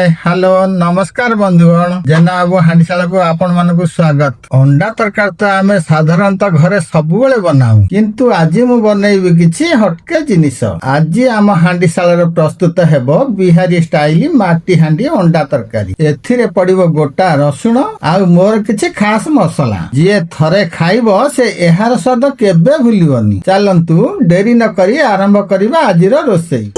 Hi hello नमस्कार बंधुगण जेना बाबू हांडीशाला को आपण मानकु स्वागत। अंडा तरकारी तो आमे साधारणतः घरे सबुबेले बनाऊ किंतु आज मु बनैबी किछि हटके जिनिस। आज आम हांडीशाला प्रस्तुत हेबो बिहारी स्टाइल माटी हांडी अंडा तरकारी। एथिरे पड़िबो गोटा रसुण आउ मोर किछि खास मसला। जे थरे खाइबो से एहार स्वाद केबे भूलिबनी। चलंतु डेरी न करी आरंभ करिबा आजिर रोषेई।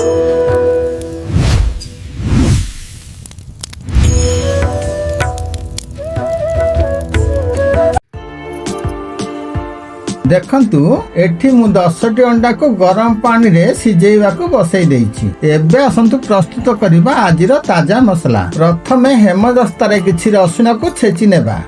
देखंतु एठी मु 10टी अंडा को गरम पानी रे सिजेइबाकू बसई देइछि। एबे असंतु प्रस्तुत करिबा आजिर ताजा मसला। प्रथमे हेमदस्तारे किछि रसुण को छेचि नेबा।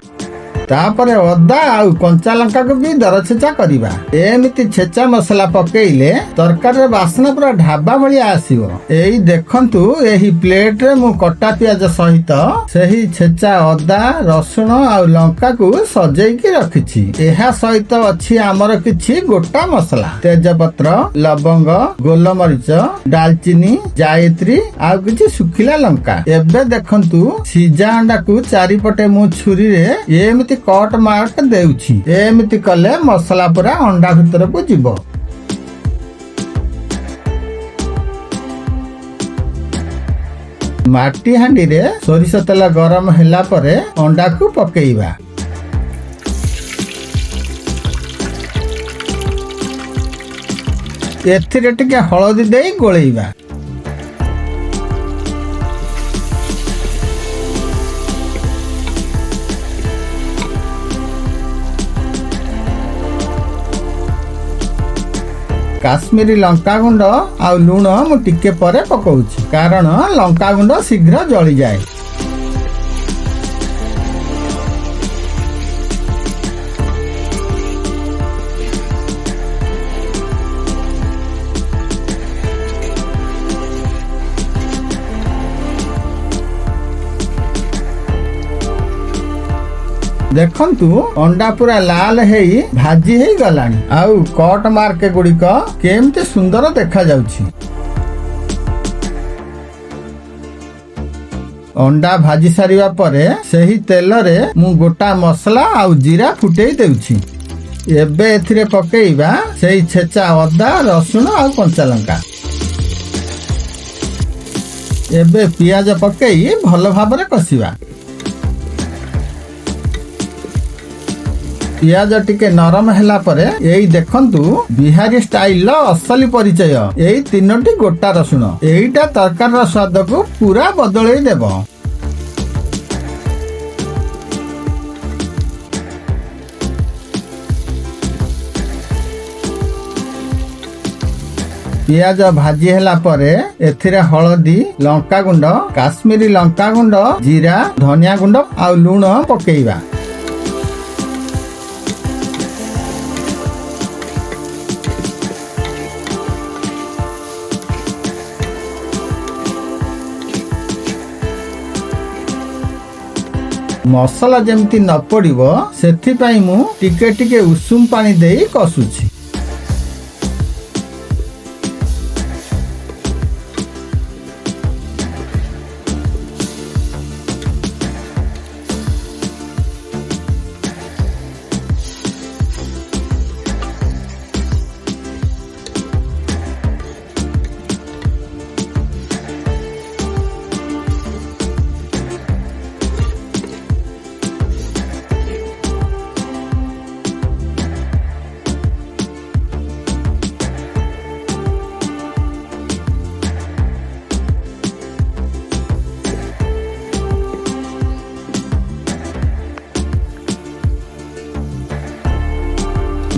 तापरे अदा आउ कंचा लंका को भी दरछेचा करिबा। एमिति छेचा मसला पकेइले तरकारी बासना पूरा ढाबा भलिया आसीबो। एई देखंतु एही प्लेट रे मु कटा पियाज सहित सेही छेचा अदा रसुण आउ लंका को सजेई के रखिछि। एहा सहित अछि हमर किछि गोटा मसला तेजपत्र लवंग गोलमरिच दालचीनी जायत्री आउ किछि सुखिला लंका। एबे देखंतु सिजा अंडा को चारिपटे मु छुरी रे एमिति कट मार्क देउछि। एमिति कले मसला पूरा अंडा भीतर को जीवो। माटी हांडी रे सोरिष तेल गरम होला परे अंडा को पकेइबा। एथिरे टिके हळदी देई गोळेइबा। काश्मीरी लंका गुंड आउ लूण मु टिके परे पकाउछि कारण लंका गुंड शीघ्र जळी जाए। देखंतु अंडा पूरा लाल हेई भाजी हेई गलानी आउ कट मार्क गुड़िक केमते सुंदर देखा जाउछि। अंडा भाजी सारिबा परे सेही तेल रे मु गोटा मसला आउ जीरा फुटेई देउछि। एबे एथिरे पकेइबा सेही छेचा अदा रसुण आउ कंचा लंका। एबे पियाज पकेई भलो भाबरे कसिबा। पियाज टिके नरम हैला परे एई देखंतु बिहारी स्टाइल असली परिचय एई 3टी गोटा रसुण। एईटा तरकार स्वाद को पूरा बदलई देबो। पियाज भाजी हैला परे एथिरे हळदी लंका गुंड काश्मीरी लंका गुंड जीरा धनिया गुंड आउ लूण पकेइबा। मसला जेमती न पड़िबो सेथि पई मु टिके टिके उषुम पानी देई कसुछि।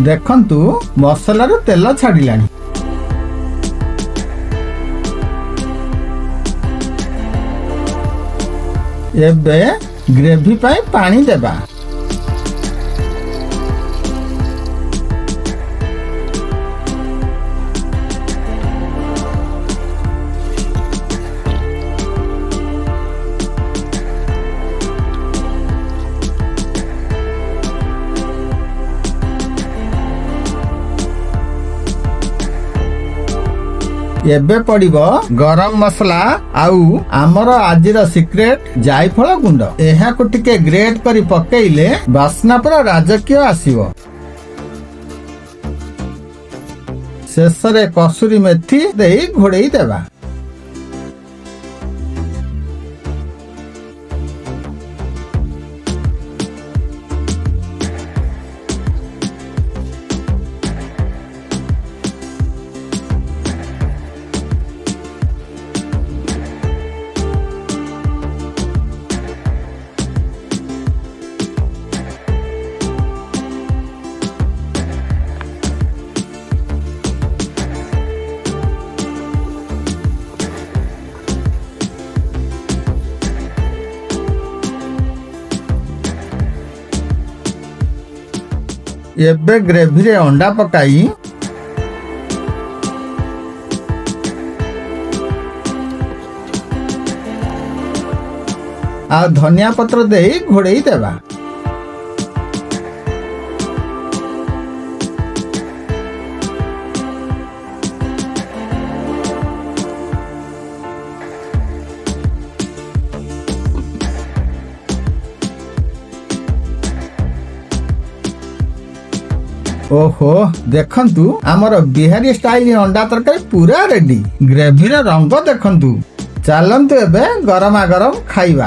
देखंतु मसला रो तेल छाडिलानी। एबे ग्रेवी पाई पानी देबा। ଏବେ ପଡିବ ଗରମ ମସଲା ଆଉ ଆମର ଆଜିର ସିକ୍ରେଟ ଜାଇଫଳ ଗୁଣ୍ଡ। ଏହାକୁ ଟିକେ ଗ୍ରେଟ୍ କରି ପକେଇଲେ ବାସ୍ନା ପୁରା ରାଜକୀୟ ଆସିବ। ଶେଷରେ କସୁରୀ ମେଥି ଦେଇ ଘୋଡେଇ ଦେବା। ଏବେ ଗ୍ରେଭିରେ ଅଣ୍ଡା ପକାଇ ଆଉ ଧନିଆ ପତ୍ର ଦେଇ ଘୋଡେଇ ଦେବା। ଓହୋ ଦେଖନ୍ତୁ ଆମର ବିହାରୀ ଷ୍ଟାଇଲ ଅଣ୍ଡା ତରକାରୀ ପୁରା ରେଡି। ଗ୍ରେଭିର ରଙ୍ଗ ଦେଖନ୍ତୁ। ଚାଲନ୍ତୁ ଏବେ ଗରମା ଗରମ ଖାଇବା।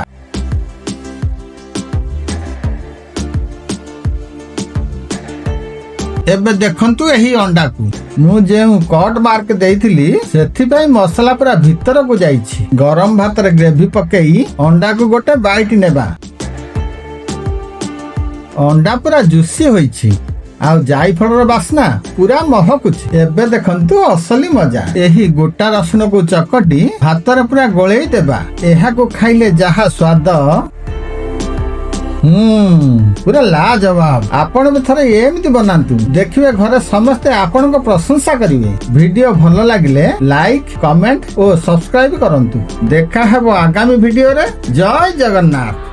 ଏବେ ଦେଖନ୍ତୁ ଏହି ଅଣ୍ଡାକୁ ମୁଁ ଯେଉଁ କଟ୍ ମାର୍କ ଦେଇଥିଲି ସେଥିପାଇଁ ମସଲା ପୁରା ଭିତରକୁ ଯାଇଛି। ଗରମ ଭାତରେ ଗ୍ରେଭି ପକେଇ ଅଣ୍ଡାକୁ ଗୋଟେ ବାଇଟ୍ ନେବା। ଅଣ୍ଡା ପୁରା ଜୁସି ହୋଇଛି ଆଉ ଜାଇଫଳର ବାସ୍ନା ପୁରା ମହକୁଛି। ଏବେ ଦେଖନ୍ତୁ ଅସଲି ମଜା। ଏହି ଗୋଟା ରସୁଣକୁ ଚକଟି ଭାତରେ ପୁରା ଗୋଳେଇ ଦେବା। ଏହାକୁ ଖାଇଲେ ଯାହା ସ୍ୱାଦ, ପୁରା ଲାଜବାବ। ଆପଣ ବି ଥରେ ଏମିତି ବନାନ୍ତୁ, ଦେଖିବେ ଘରେ ସମସ୍ତେ ଆପଣଙ୍କ ପ୍ରଶଂସା କରିବେ। ଭିଡିଓ ଭଲ ଲାଗିଲେ ଲାଇକ୍, କମେଣ୍ଟ ଓ ସବସ୍କ୍ରାଇବ କରନ୍ତୁ। ଦେଖା ହେବ ଆଗାମୀ ଭିଡିଓରେ। ଜୟ ଜଗନ୍ନାଥ।